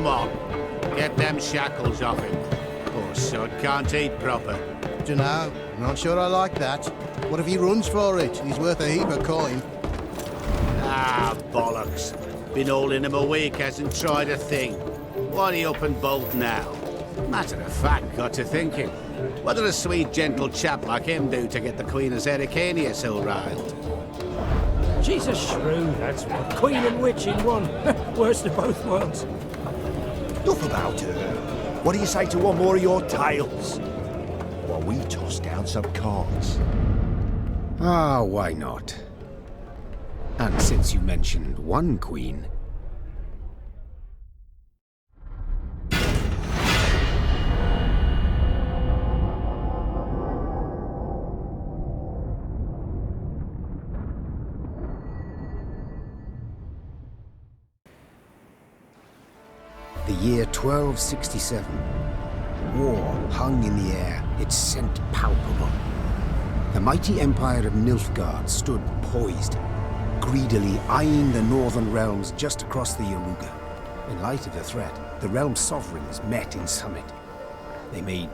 Come on, get them shackles off him. Poor son can't eat proper. Dunno, I'm not sure I like that. What if he runs for it? He's worth a heap of coin. Ah, bollocks. Been holding him a week, hasn't tried a thing. Why he up and bolt now? Matter of fact, got to thinking. What did a sweet, gentle chap like him do to get the Queen of Zerrikania so riled? She's a shrew, that's what. Queen and witch in one. Worst of both worlds. Enough about her. What do you say to one more of your tales? While we toss down some cards. Ah, why not? And since you mentioned one queen... The year 1267. War hung in the air, its scent palpable. The mighty empire of Nilfgaard stood poised, greedily eyeing the northern realms just across the Yaruga. In light of the threat, the realm's sovereigns met in summit. They made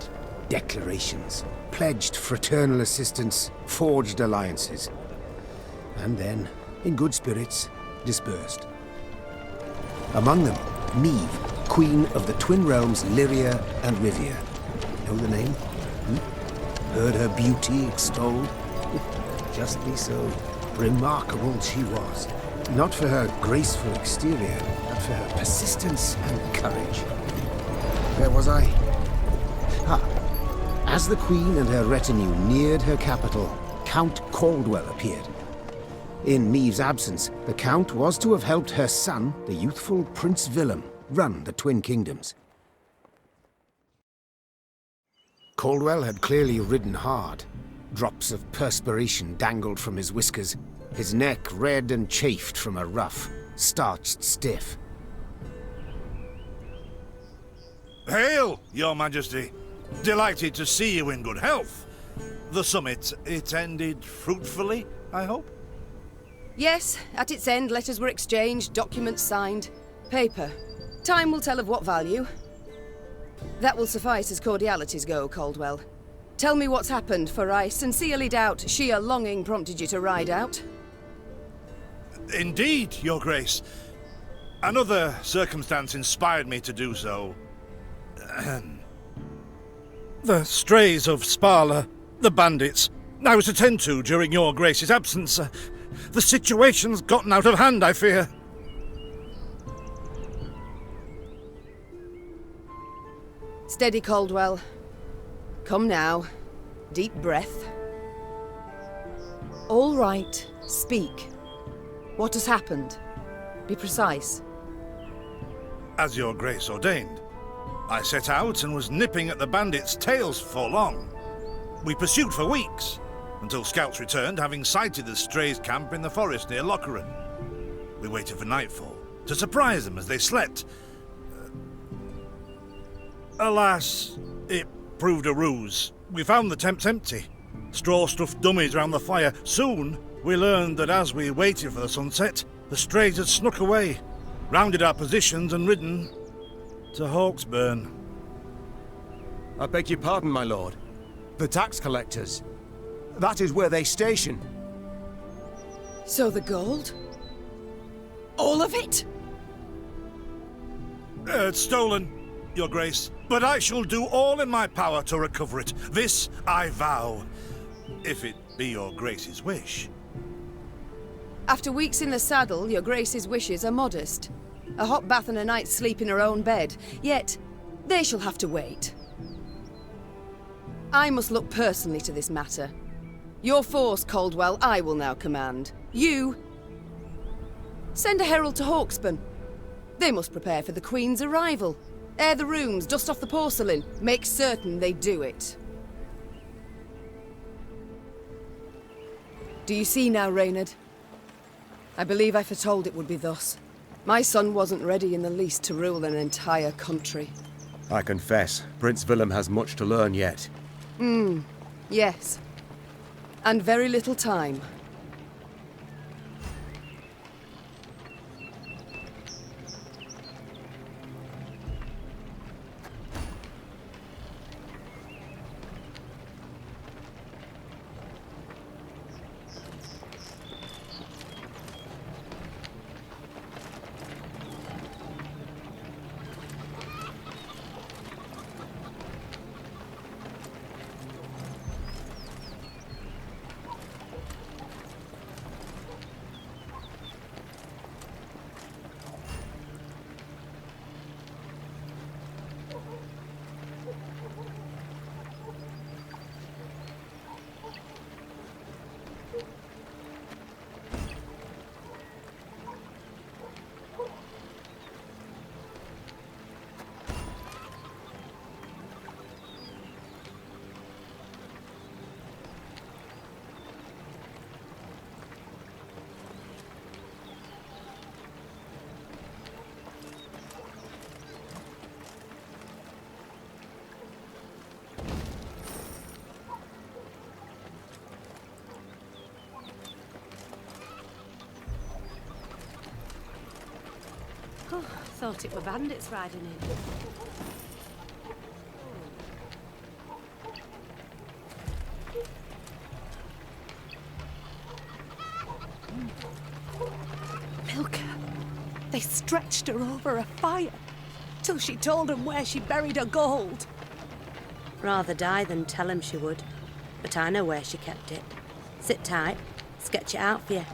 declarations, pledged fraternal assistance, forged alliances, and then, in good spirits, dispersed. Among them, Meve, Queen of the Twin Realms Lyria and Rivia. Know the name? Heard her beauty extolled? Justly so. Remarkable she was. Not for her graceful exterior, but for her persistence and courage. Where was I? As the Queen and her retinue neared her capital, Count Caldwell appeared. In Meve's absence, the Count was to have helped her son, the youthful Prince Willem, run the Twin Kingdoms. Caldwell had clearly ridden hard. Drops of perspiration dangled from his whiskers, his neck red and chafed from a ruff, starched stiff. Hail, Your Majesty! Delighted to see you in good health. The summit, it ended fruitfully, I hope? Yes, at its end, letters were exchanged, documents signed. Paper. Time will tell of what value. That will suffice as cordialities go, Caldwell. Tell me what's happened, for I sincerely doubt sheer longing prompted you to ride out. Indeed, Your Grace. Another circumstance inspired me to do so. The strays of Sparla, the bandits, I was to tend to during Your Grace's absence. The situation's gotten out of hand, I fear. Steady, Caldwell. Come now. Deep breath. All right, speak. What has happened? Be precise. As Your Grace ordained, I set out and was nipping at the bandits' tails for long. We pursued for weeks, until scouts returned, having sighted the strays' camp in the forest near Locheren. We waited for nightfall to surprise them as they slept. Alas, it proved a ruse. We found the tents empty, straw-stuffed dummies round the fire. Soon, we learned that as we waited for the sunset, the strays had snuck away, rounded our positions and ridden to Hawksburn. I beg your pardon, my lord. The tax collectors. That is where they station. So the gold? All of it? It's stolen, Your Grace, but I shall do all in my power to recover it. This I vow, if it be Your Grace's wish. After weeks in the saddle, Your Grace's wishes are modest. A hot bath and a night's sleep in her own bed. Yet, they shall have to wait. I must look personally to this matter. Your force, Caldwell, I will now command. You... send a herald to Hawksburn. They must prepare for the Queen's arrival. Air the rooms, dust off the porcelain. Make certain they do it. Do you see now, Reynard? I believe I foretold it would be thus. My son wasn't ready in the least to rule an entire country. I confess, Prince Willem has much to learn yet. Yes. And very little time. Oh, thought it were bandits riding in. Milka. They stretched her over a fire till she told them where she buried her gold. Rather die than tell him she would. But I know where she kept it. Sit tight. Sketch it out for you.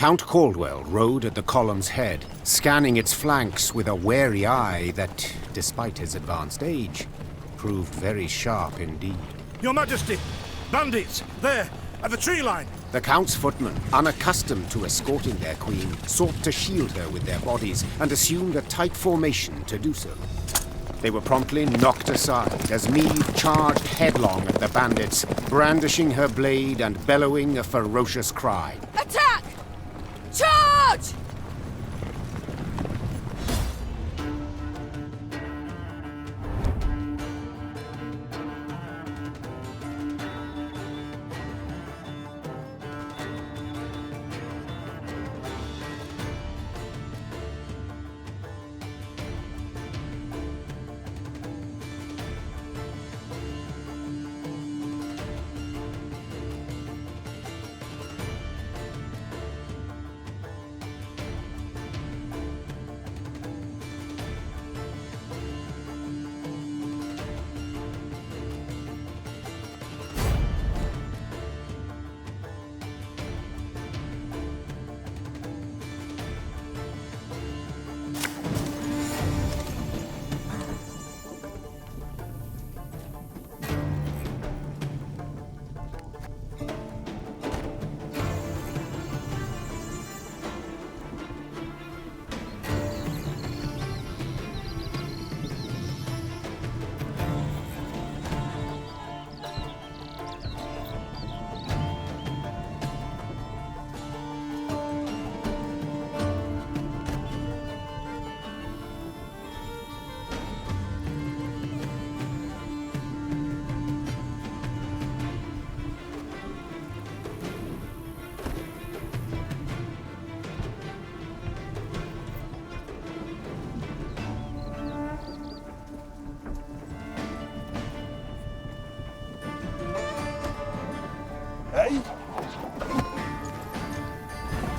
Count Caldwell rode at the column's head, scanning its flanks with a wary eye that, despite his advanced age, proved very sharp indeed. Your Majesty! Bandits! There! At the tree line! The Count's footmen, unaccustomed to escorting their queen, sought to shield her with their bodies and assumed a tight formation to do so. They were promptly knocked aside as Meve charged headlong at the bandits, brandishing her blade and bellowing a ferocious cry. Attack! Charge!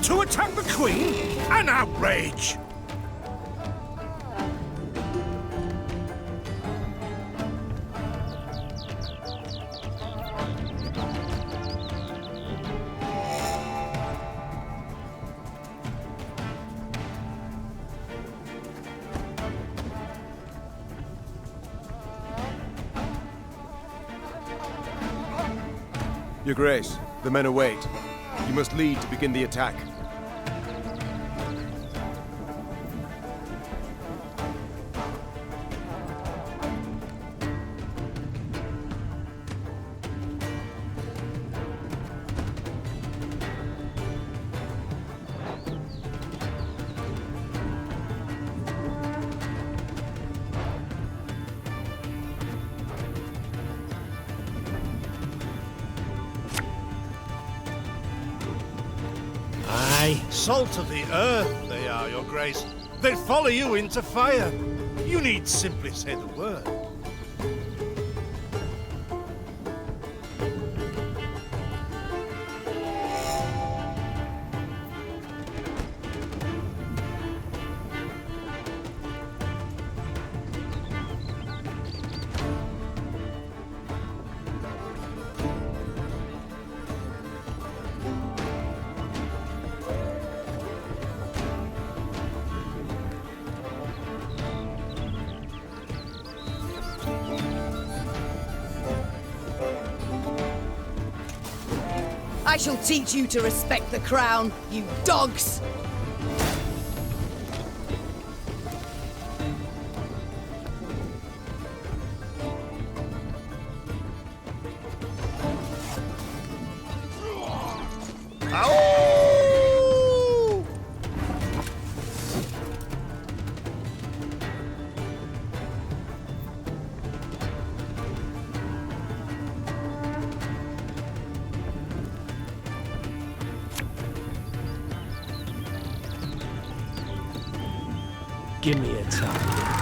To attack the Queen? An outrage! Your Grace, the men await. You must lead to begin the attack. Salt of the earth, they are, Your Grace. They'd follow you into fire. You need simply say the word. I shall teach you to respect the crown, you dogs! Give me a target.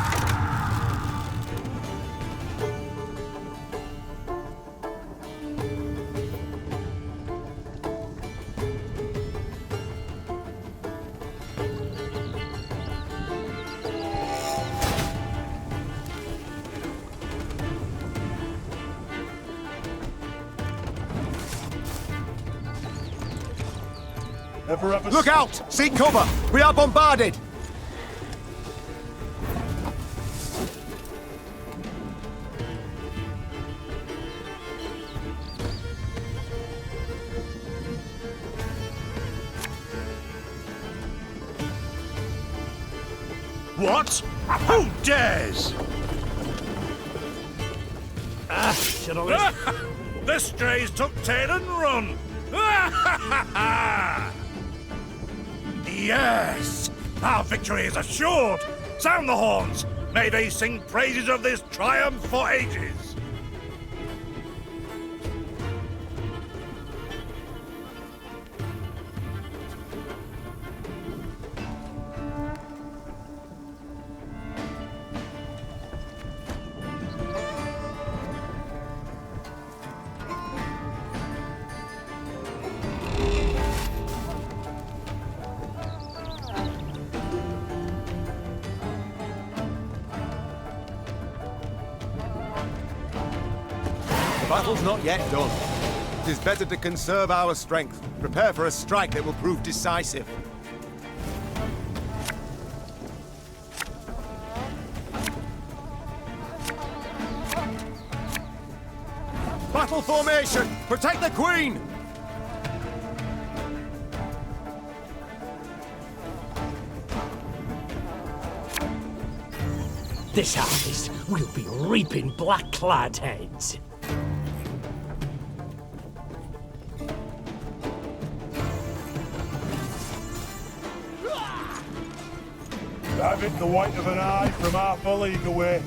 Look out! Seek cover! We are bombarded! What? Who dares? Should I The strays took tail and run! Yes! Our victory is assured! Sound the horns! May they sing praises of this triumph for ages! The battle's not yet done. It is better to conserve our strength, prepare for a strike that will prove decisive. Battle formation! Protect the Queen! This harvest, we'll be reaping black-clad heads. Have it the white of an eye from half a league away.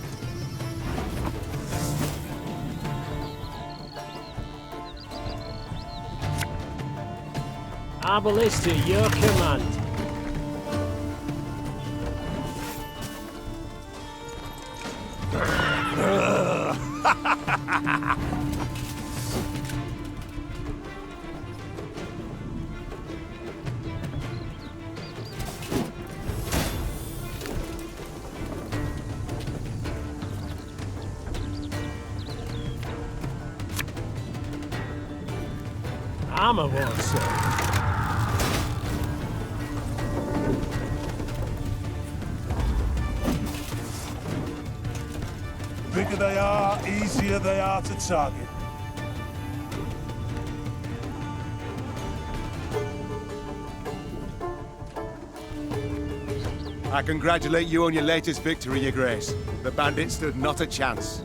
Our ballista, your command. Armor won't serve. Bigger they are, easier they are to target. I congratulate you on your latest victory, Your Grace. The bandits stood not a chance.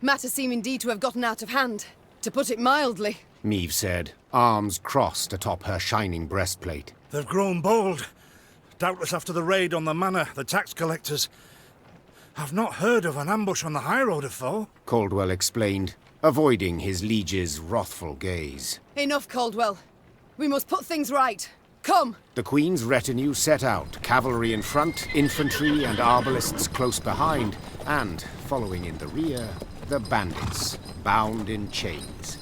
Matters seem indeed to have gotten out of hand, to put it mildly. Meve said, arms crossed atop her shining breastplate. They've grown bold. Doubtless after the raid on the manor, the tax collectors. I've not heard of an ambush on the high road afore. Caldwell explained, avoiding his liege's wrathful gaze. Enough, Caldwell. We must put things right. Come! The Queen's retinue set out, cavalry in front, infantry and arbalists close behind, and, following in the rear, the bandits, bound in chains.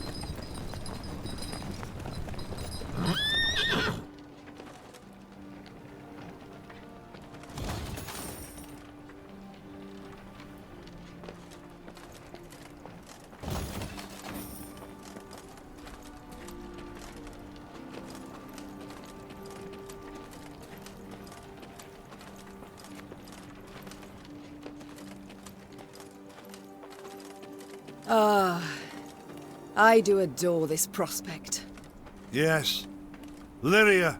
I do adore this prospect. Yes. Lyria,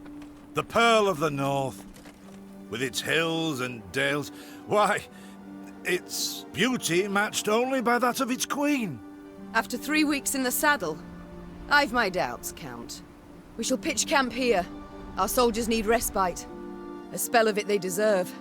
the Pearl of the North. With its hills and dales. Why, its beauty matched only by that of its queen. After 3 weeks in the saddle, I've my doubts, Count. We shall pitch camp here. Our soldiers need respite. A spell of it they deserve.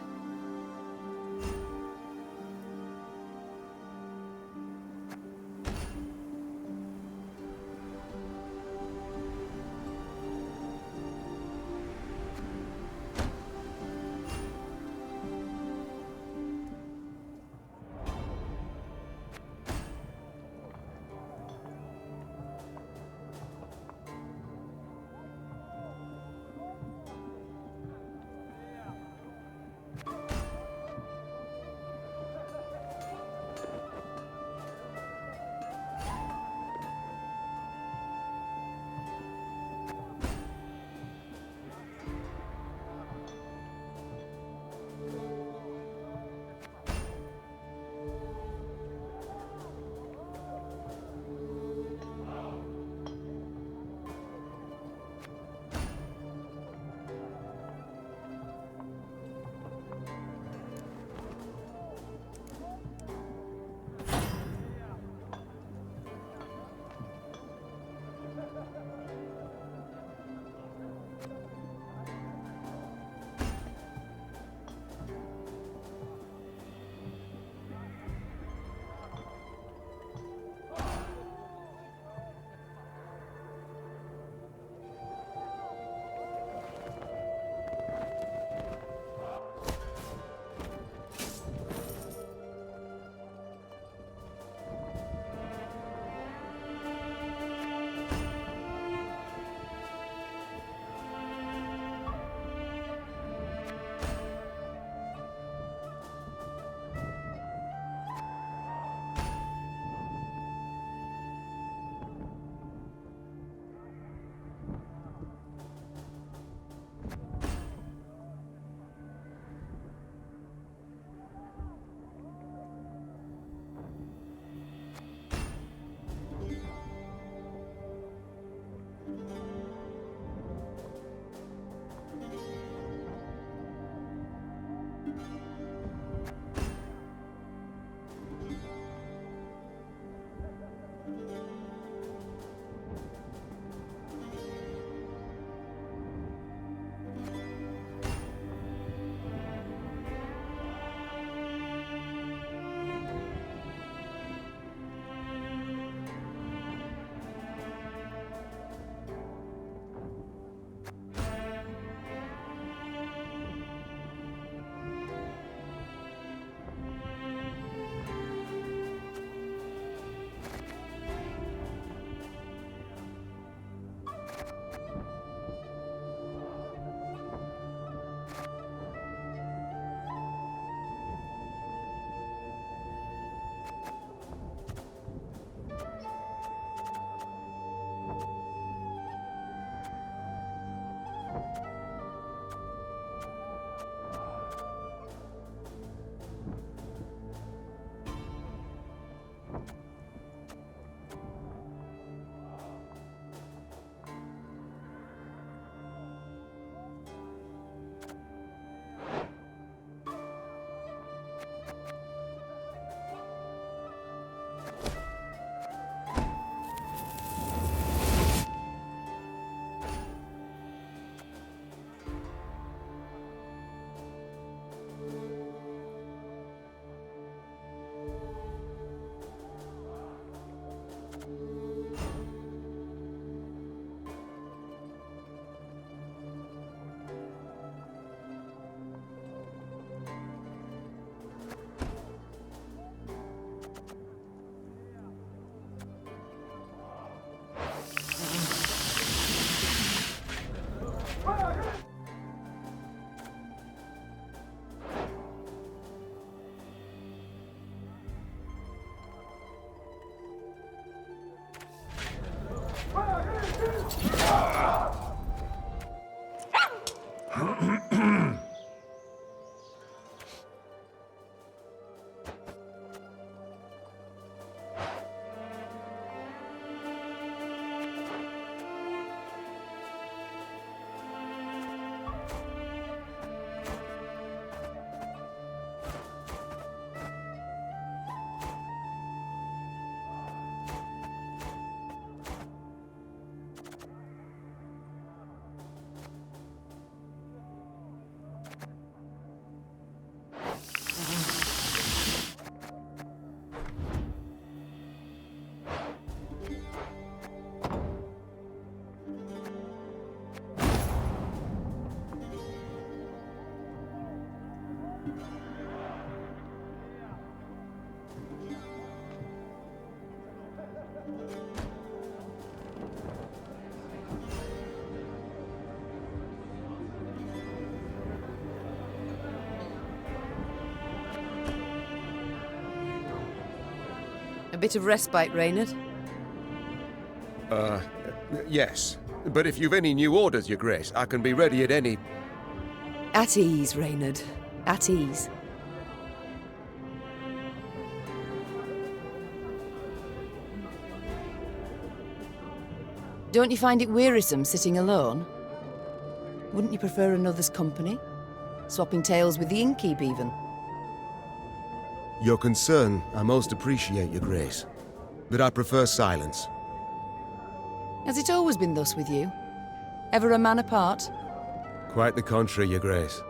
A bit of respite, Reynard. Yes. But if you've any new orders, Your Grace, I can be ready at any... At ease, Reynard. At ease. Don't you find it wearisome sitting alone? Wouldn't you prefer another's company? Swapping tales with the innkeep, even? Your concern, I most appreciate, Your Grace. But I prefer silence. Has it always been thus with you? Ever a man apart? Quite the contrary, Your Grace.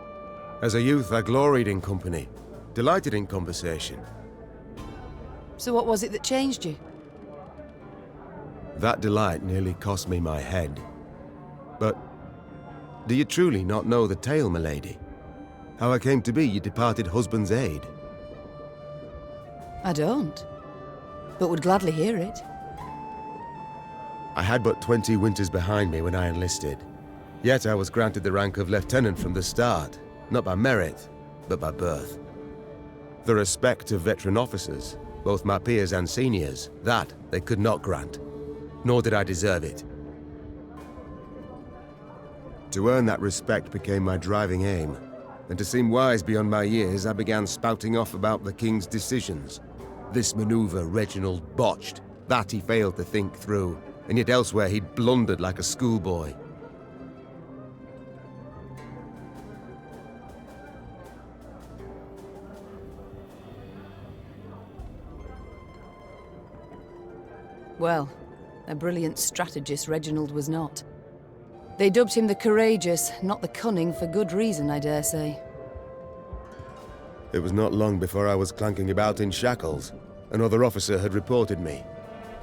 As a youth, I gloried in company, delighted in conversation. So what was it that changed you? That delight nearly cost me my head. But do you truly not know the tale, milady? How I came to be your departed husband's aide? I don't, but would gladly hear it. I had but 20 winters behind me when I enlisted. Yet I was granted the rank of lieutenant from the start, not by merit, but by birth. The respect of veteran officers, both my peers and seniors, that they could not grant, nor did I deserve it. To earn that respect became my driving aim, and to seem wise beyond my years, I began spouting off about the king's decisions. This maneuver Reginald botched, that he failed to think through, and yet elsewhere he'd blundered like a schoolboy. Well, a brilliant strategist Reginald was not. They dubbed him the courageous, not the cunning, for good reason, I dare say. It was not long before I was clanking about in shackles. Another officer had reported me.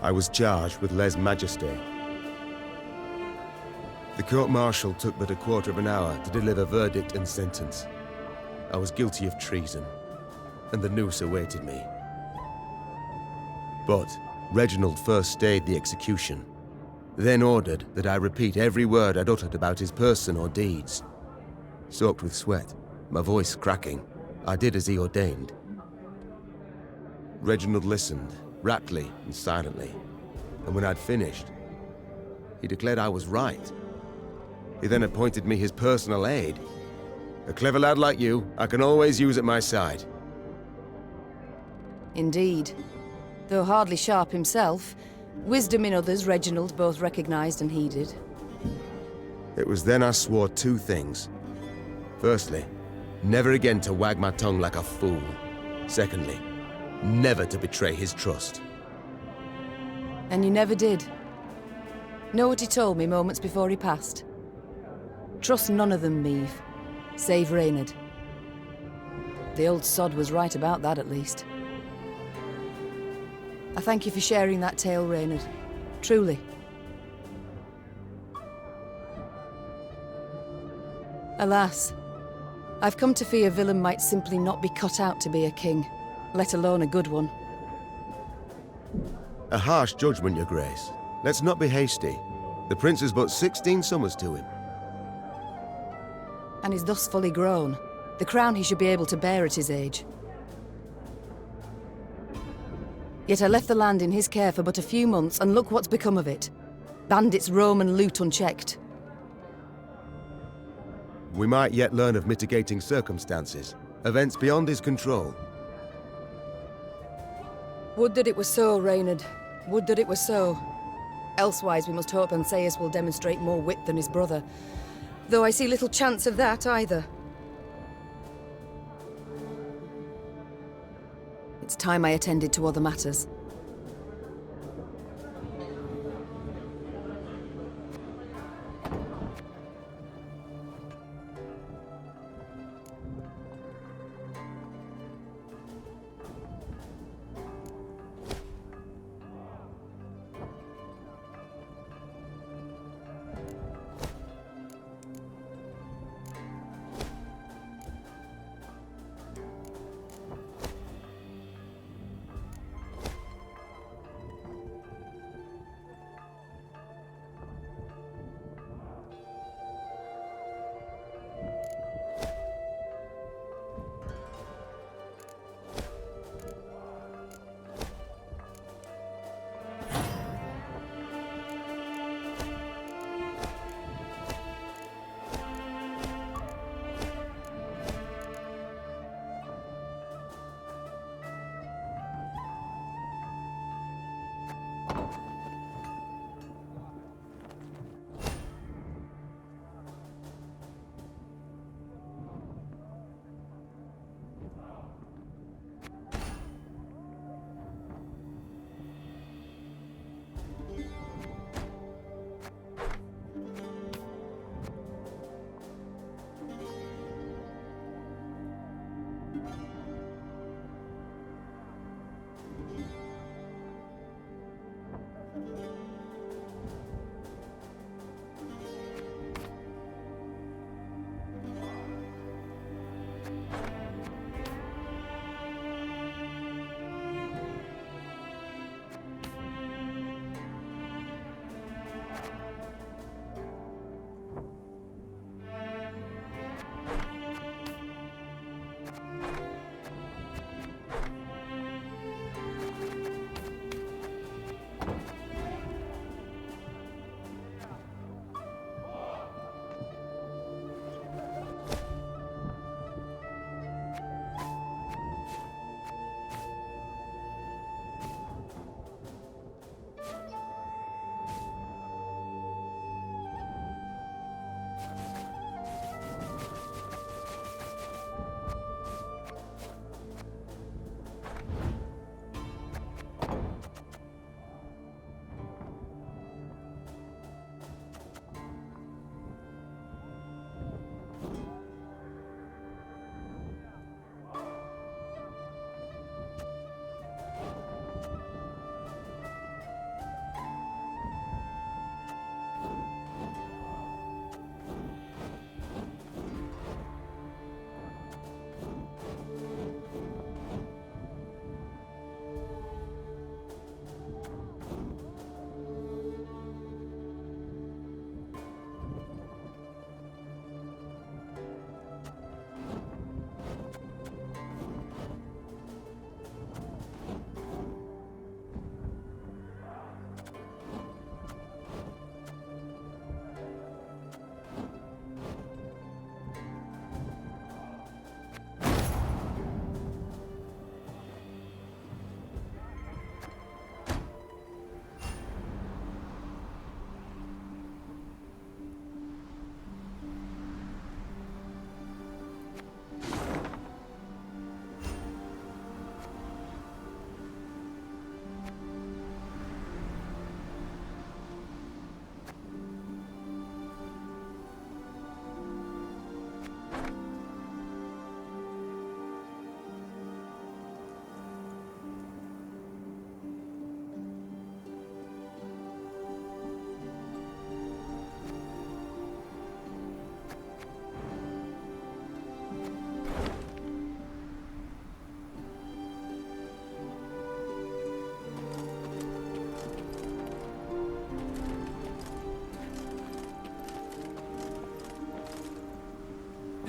I was charged with lèse-majesté. The court-martial took but a quarter of an hour to deliver verdict and sentence. I was guilty of treason, and the noose awaited me. But Reginald first stayed the execution, then ordered that I repeat every word I'd uttered about his person or deeds. Soaked with sweat, my voice cracking, I did as he ordained. Reginald listened, raptly and silently, and when I'd finished, he declared I was right. He then appointed me his personal aide. A clever lad like you, I can always use at my side. Indeed. Though hardly sharp himself, wisdom in others Reginald both recognized and heeded. It was then I swore two things. Firstly, never again to wag my tongue like a fool. Secondly, never to betray his trust. And you never did. Know what he told me moments before he passed? Trust none of them, Meve, save Reynard. The old sod was right about that, at least. I thank you for sharing that tale, Reynard. Truly. Alas, I've come to fear Willem might simply not be cut out to be a king, let alone a good one. A harsh judgment, Your Grace. Let's not be hasty. The prince is but 16 summers to him. And is thus fully grown. The crown he should be able to bear at his age. Yet I left the land in his care for but a few months, and look what's become of it. Bandits roam and loot unchecked. We might yet learn of mitigating circumstances, events beyond his control. Would that it were so, Reynard. Would that it were so. Elsewise, we must hope Ansaeus will demonstrate more wit than his brother. Though I see little chance of that either. It's time I attended to other matters.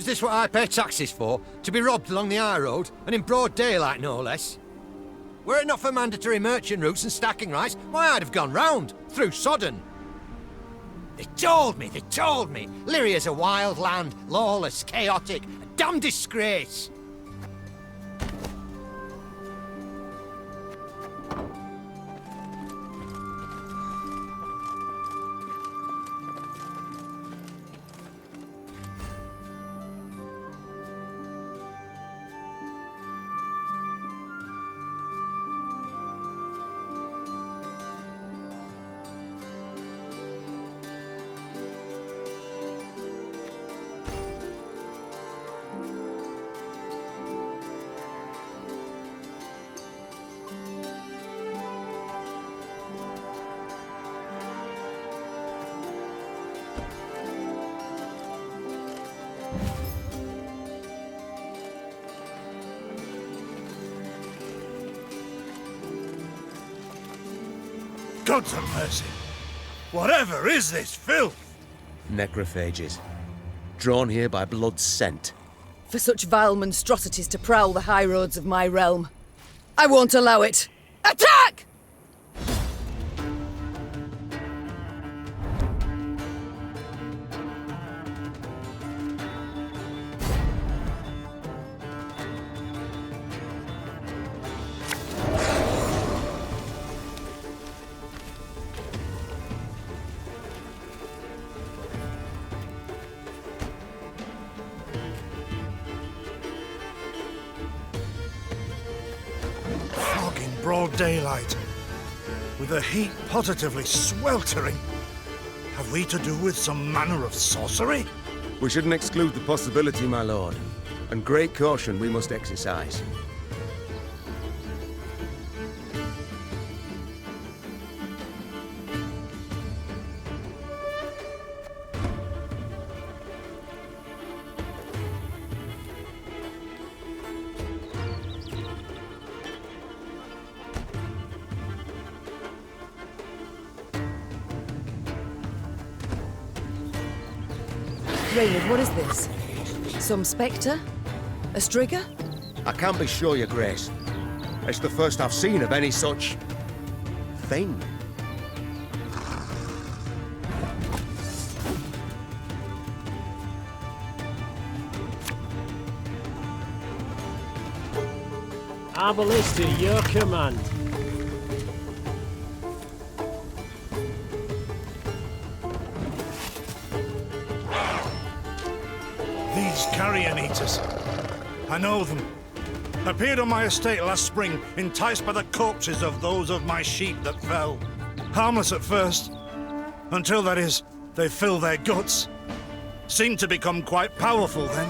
Is this what I pay taxes for? To be robbed along the high road, and in broad daylight, no less? Were it not for mandatory merchant routes and stacking rights, why, I'd have gone round, through Sodden. They told me. Lyria's a wild land, lawless, chaotic, a damn disgrace. Gods have mercy. Whatever is this filth? Necrophages. Drawn here by blood's scent. For such vile monstrosities to prowl the high roads of my realm. I won't allow it. Attack! Broad daylight, with the heat positively sweltering. Have we to do with some manner of sorcery? We shouldn't exclude the possibility, my lord. And great caution we must exercise. Raynard, what is this? Some spectre? A strigger? I can't be sure, your grace. It's the first I've seen of any such... thing. Arbalist to your command. These carrion eaters. I know them. Appeared on my estate last spring, enticed by the corpses of those of my sheep that fell. Harmless at first. Until, that is, they fill their guts. Seemed to become quite powerful then.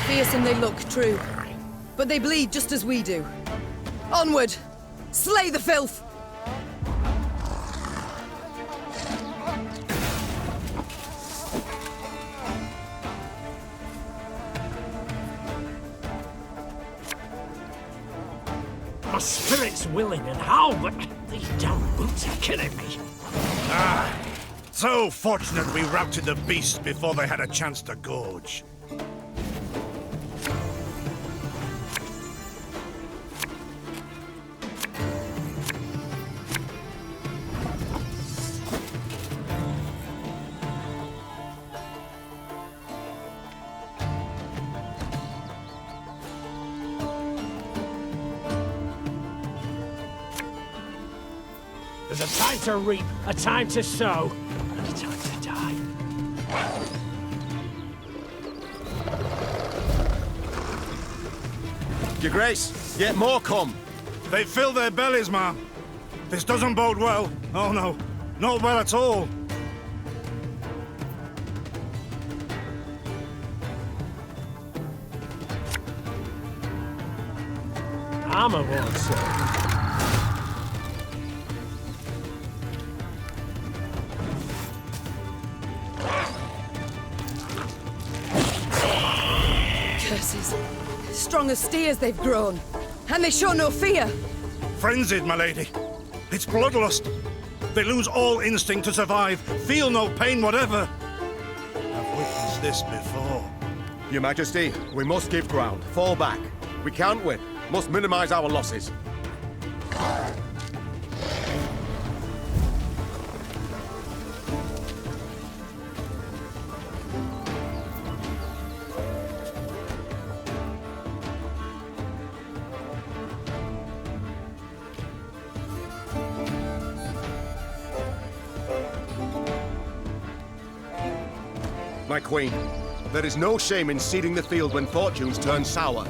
Fearsome they look, true. But they bleed just as we do. Onward! Slay the filth! My spirit's willing and how, but these damn boots are killing me. Ah! So fortunate we routed the beasts before they had a chance to gorge. There's a time to reap, a time to sow, and a time to die. Your grace, yet more come. They fill their bellies, ma'am. This doesn't bode well. Oh no, not well at all. Armor won't serve. Curses. Strong as steers they've grown. And they show no fear. Frenzied, my lady. It's bloodlust. They lose all instinct to survive, feel no pain whatever. I've witnessed this before. Your Majesty, we must give ground. Fall back. We can't win. Must minimize our losses. My queen, there is no shame in ceding the field when fortunes turn sour.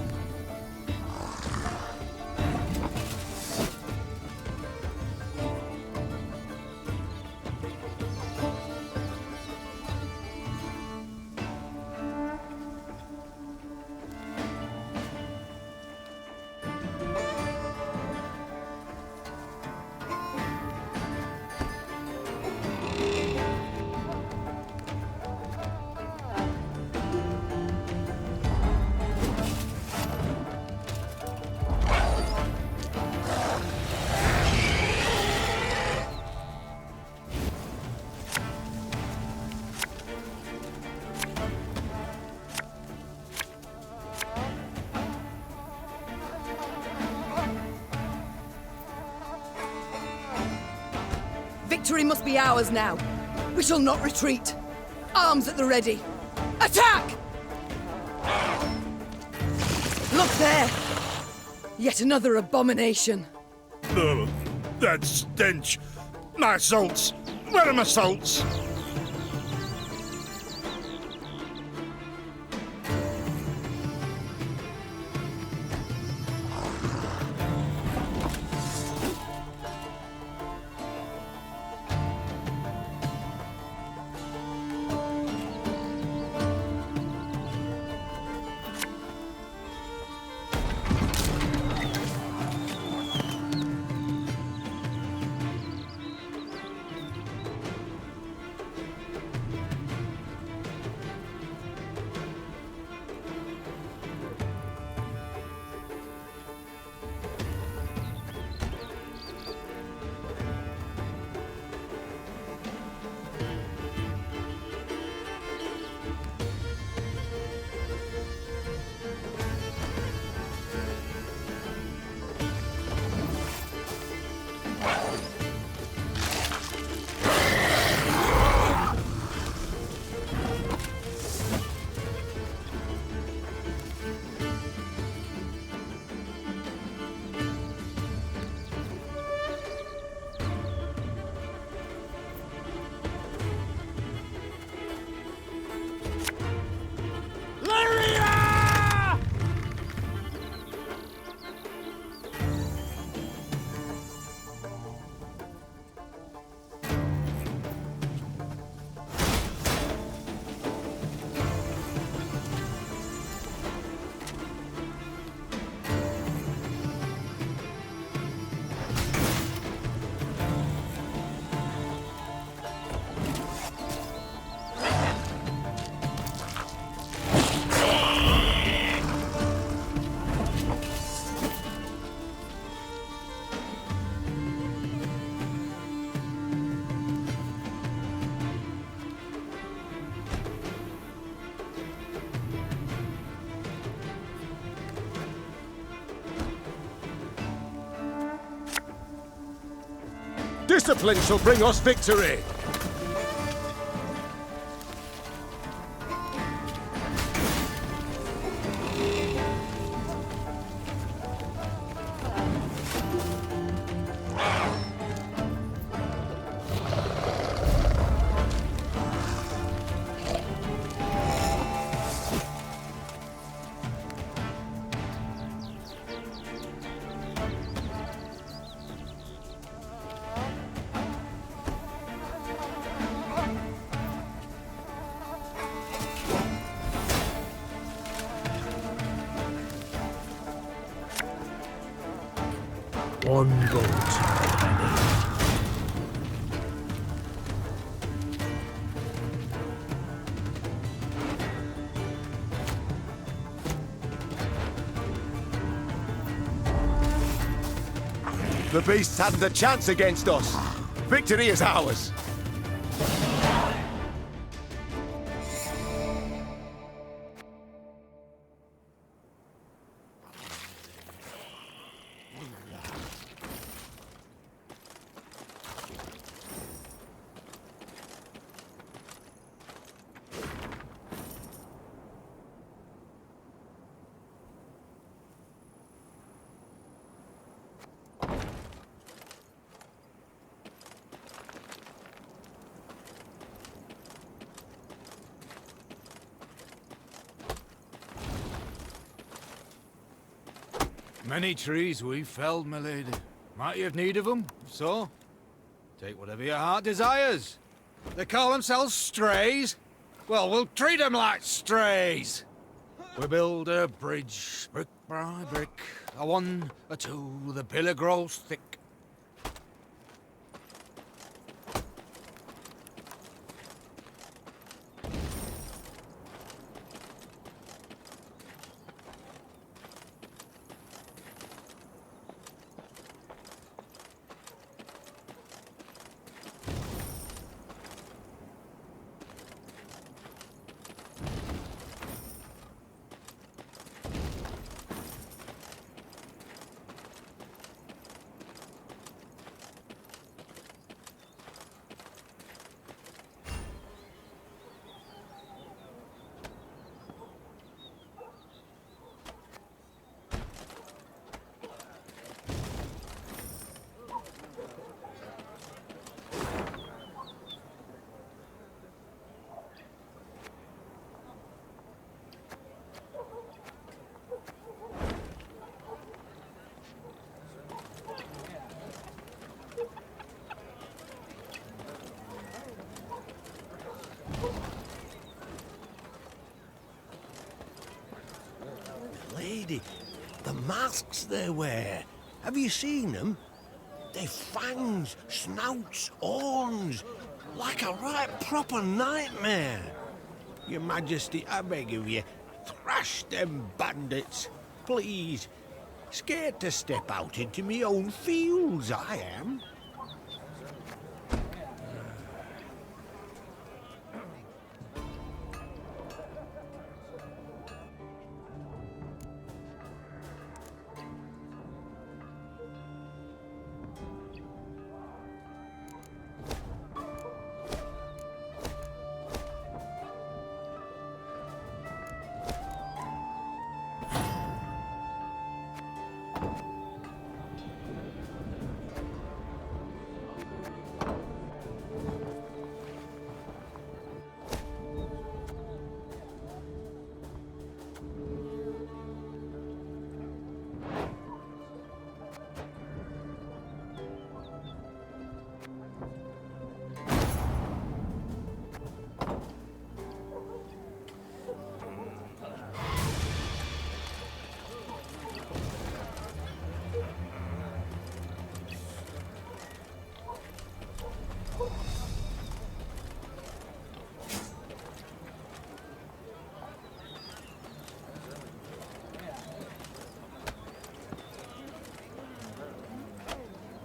Victory must be ours now. We shall not retreat. Arms at the ready. Attack! Look there! Yet another abomination. Ugh, that stench. My salts. Where are my salts? Discipline shall bring us victory! One vote. The beasts hadn't a chance against us. Victory is ours. Many trees we've felled, my lady. Might you have need of them? If so, take whatever your heart desires. They call themselves strays? Well, we'll treat them like strays. We build a bridge, brick by brick. A one, a two, the pillar grows thick. Lady, the masks they wear. Have you seen them? They've fangs, snouts, horns. Like a right proper nightmare. Your Majesty, I beg of you, thrash them bandits. Please. Scared to step out into me own fields, I am.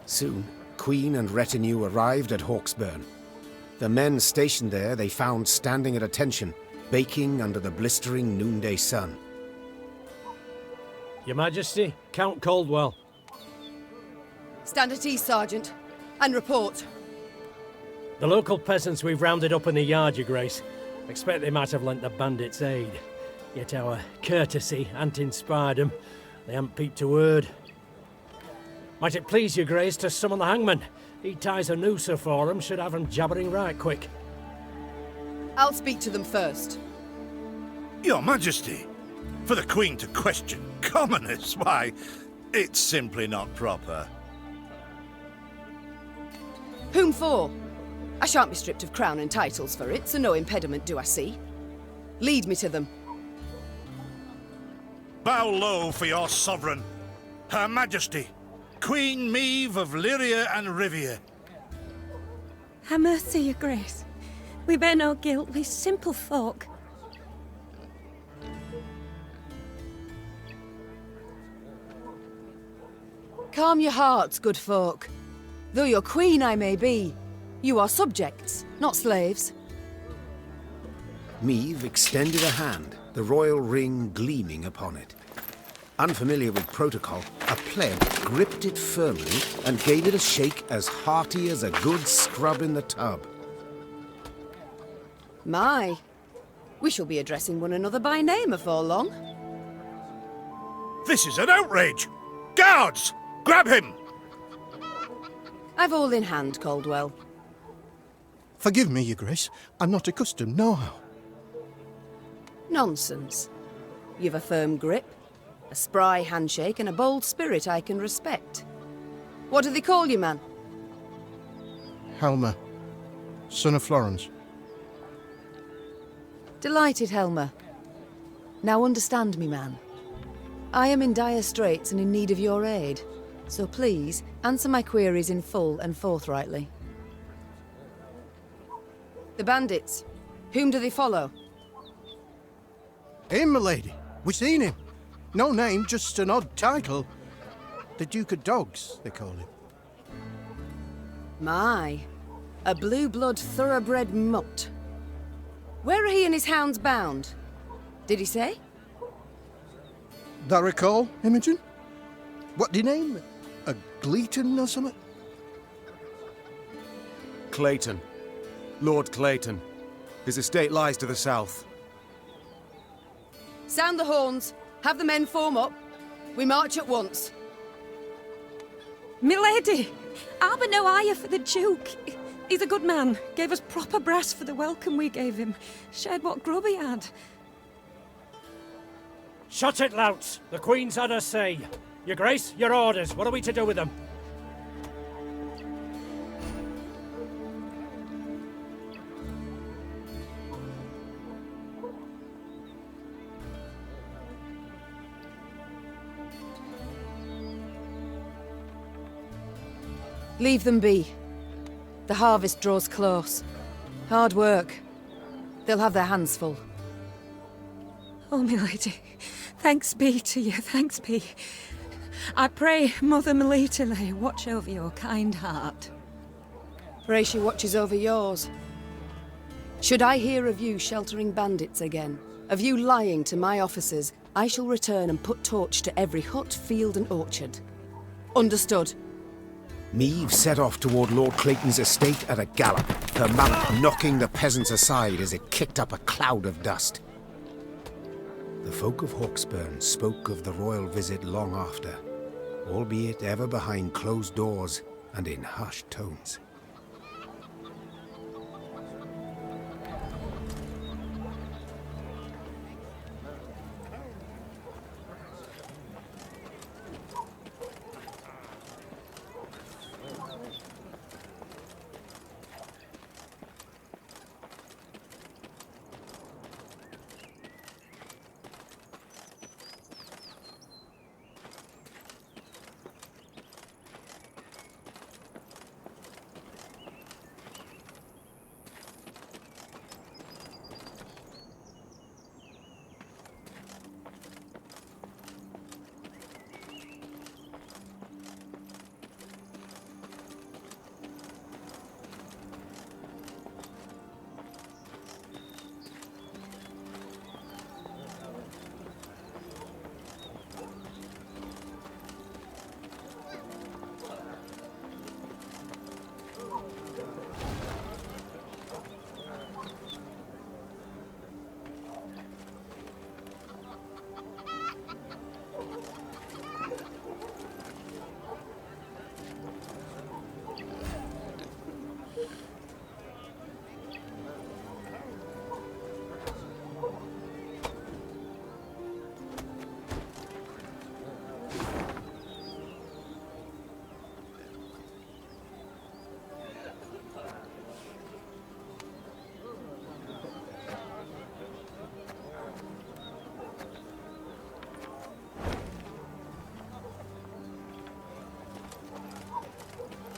Soon, Queen and retinue arrived at Hawksburn. The men stationed there they found standing at attention, baking under the blistering noonday sun. Your Majesty, Count Caldwell. Stand at ease, Sergeant, and report. The local peasants we've rounded up in the yard, Your Grace. Expect they might have lent the bandits aid. Yet our courtesy hadn't inspired them. They haven't peeped a word. Might it please Your Grace to summon the hangman? He ties a noose for them, should have them jabbering right quick. I'll speak to them first. Your Majesty, for the Queen to question commoners, why, it's simply not proper. Whom for? I shan't be stripped of crown and titles for it, so no impediment do I see. Lead me to them. Bow low for your sovereign, Her Majesty, Queen Meve of Lyria and Rivia. Ha' mercy, Your Grace. We bear no guilt, we simple folk. Calm your hearts, good folk. Though your queen I may be, you are subjects, not slaves. Meve extended a hand, the royal ring gleaming upon it. Unfamiliar with protocol, a pleb gripped it firmly and gave it a shake as hearty as a good scrub in the tub. My, we shall be addressing one another by name afore long. This is an outrage! Guards! Grab him! I've all in hand, Caldwell. Forgive me, Your Grace. I'm not accustomed, nohow. Nonsense. You've a firm grip, a spry handshake, and a bold spirit I can respect. What do they call you, man? Helmer, son of Florence. Delighted, Helmer. Now understand me, man. I am in dire straits and in need of your aid, so please answer my queries in full and forthrightly. The bandits. Whom do they follow? Him, milady. We've seen him. No name, just an odd title. The Duke of Dogs, they call him. My, a blue-blood thoroughbred mutt. Where are he and his hounds bound? Did he say? Thou recall, Imogen? What do you name? A Gleeton or something? Clayton. Lord Clayton. His estate lies to the south. Sound the horns. Have the men form up. We march at once. Milady! Arbor no ire for the Duke. He's a good man. Gave us proper brass for the welcome we gave him. Shared what grub he had. Shut it, louts. The Queen's had her say. Your Grace, your orders. What are we to do with them? Leave them be. The harvest draws close. Hard work. They'll have their hands full. Oh, milady, thanks be to you, thanks be. I pray Mother Melitele watch over your kind heart. Pray she watches over yours. Should I hear of you sheltering bandits again, of you lying to my officers, I shall return and put torch to every hut, field and orchard. Understood. Meve set off toward Lord Clayton's estate at a gallop, her mount knocking the peasants aside as it kicked up a cloud of dust. The folk of Hawksburn spoke of the royal visit long after, albeit ever behind closed doors and in hushed tones.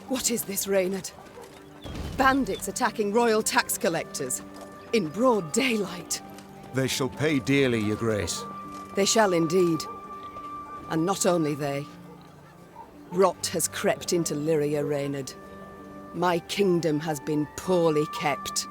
What is this, Reynard? Bandits attacking royal tax collectors. In broad daylight. They shall pay dearly, Your Grace. They shall indeed. And not only they. Rot has crept into Lyria, Reynard. My kingdom has been poorly kept.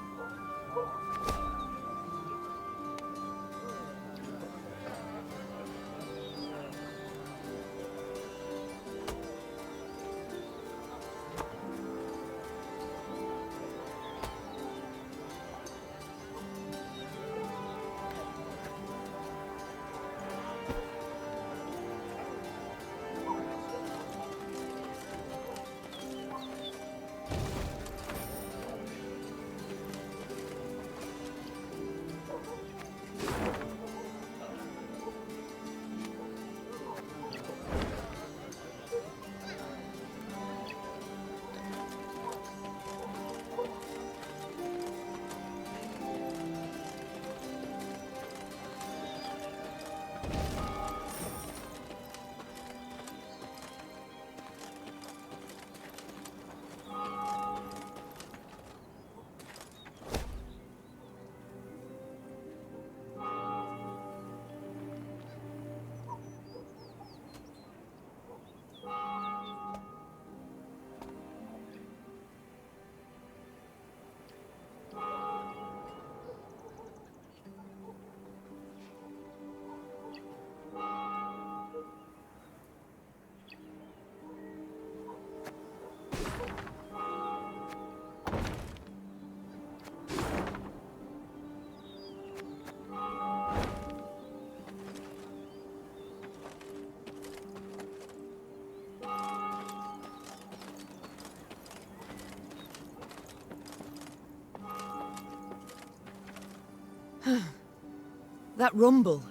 That rumble.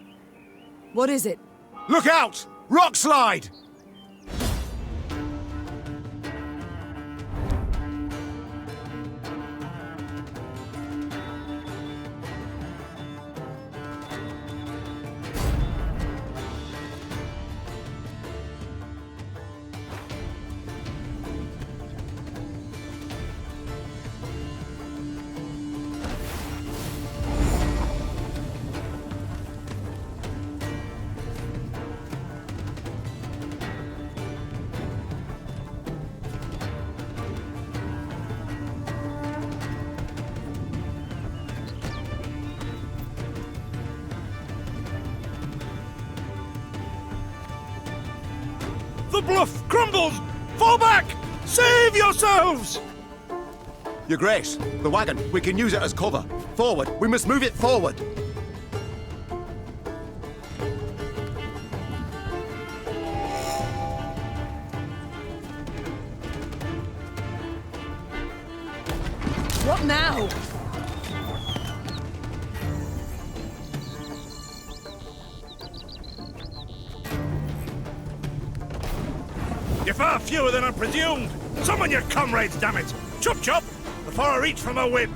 What is it? Look out! Rock slide! The bluff crumbles! Fall back! Save yourselves! Your Grace, the wagon. We can use it as cover. Forward. We must move it forward. What now? You're far fewer than I presumed! Summon your comrades, damn it! Chop chop! Before I reach for my whip!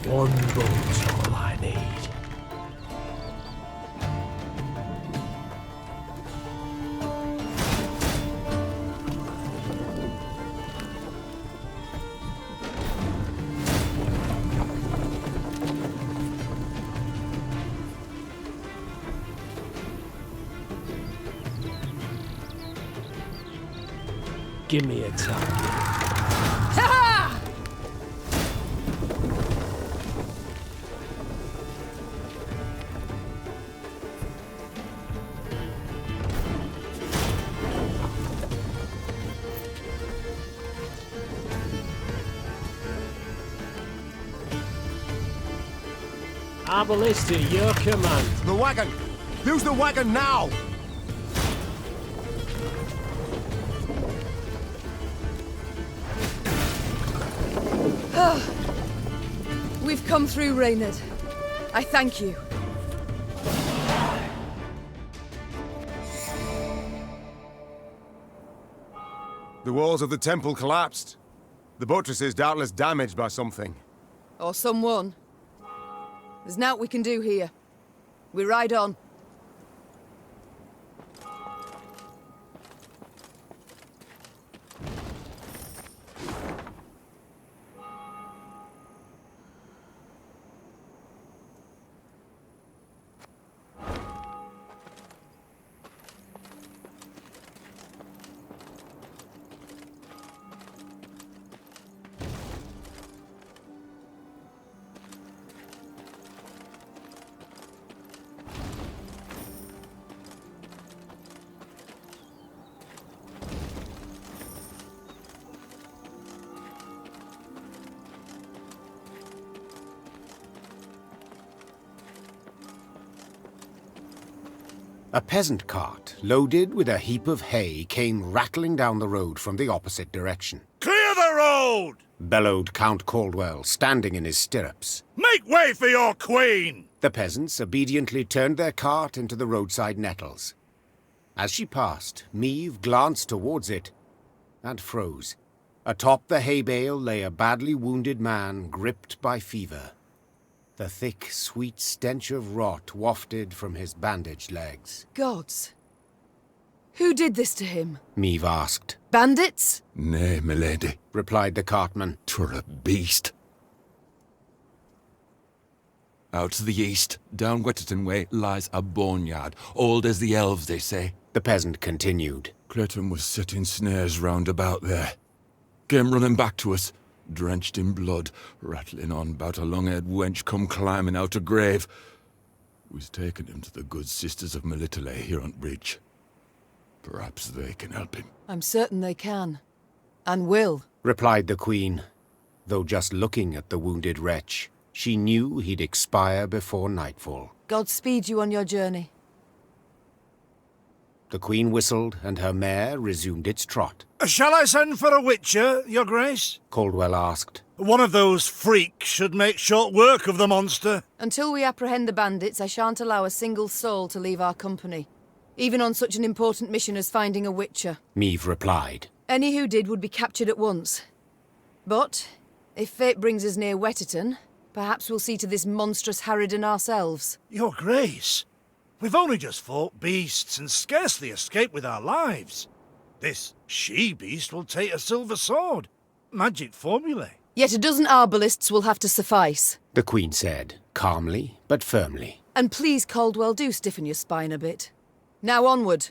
One boat's all I need. Give me a target. Our ballista, your command. The wagon! Use the wagon now! We've come through, Reynard. I thank you. The walls of the temple collapsed. The buttresses doubtless damaged by something. Or someone. There's naught we can do here. We ride on. A peasant cart, loaded with a heap of hay, came rattling down the road from the opposite direction. Clear the road! Bellowed Count Caldwell, standing in his stirrups. Make way for your queen! The peasants obediently turned their cart into the roadside nettles. As she passed, Meve glanced towards it and froze. Atop the hay bale lay a badly wounded man gripped by fever. The thick, sweet stench of rot wafted from his bandaged legs. Gods. Who did this to him? Meve asked. Bandits? Nay, milady, replied the cartman. 'Twere a beast. Out to the east, down Wetterton way, lies a boneyard, old as the elves, they say. The peasant continued. Clayton was setting snares round about there. Came running back to us, drenched in blood, rattling on about a long-haired wench come climbing out a grave. We's taken him to the good sisters of Melitele here on bridge. Perhaps they can help him. I'm certain they can. And will. Replied the Queen, though just looking at the wounded wretch, she knew he'd expire before nightfall. God speed you on your journey. The Queen whistled, and her mare resumed its trot. Shall I send for a witcher, Your Grace? Caldwell asked. One of those freaks should make short work of the monster. Until we apprehend the bandits, I shan't allow a single soul to leave our company. Even on such an important mission as finding a witcher. Meve replied. Any who did would be captured at once. But, if fate brings us near Wetterton, perhaps we'll see to this monstrous harridan ourselves. Your Grace, we've only just fought beasts and scarcely escaped with our lives. This she-beast will take a silver sword. Magic formulae. Yet a dozen arbalists will have to suffice. The Queen said, calmly but firmly. And please, Caldwell, do stiffen your spine a bit. Now onward.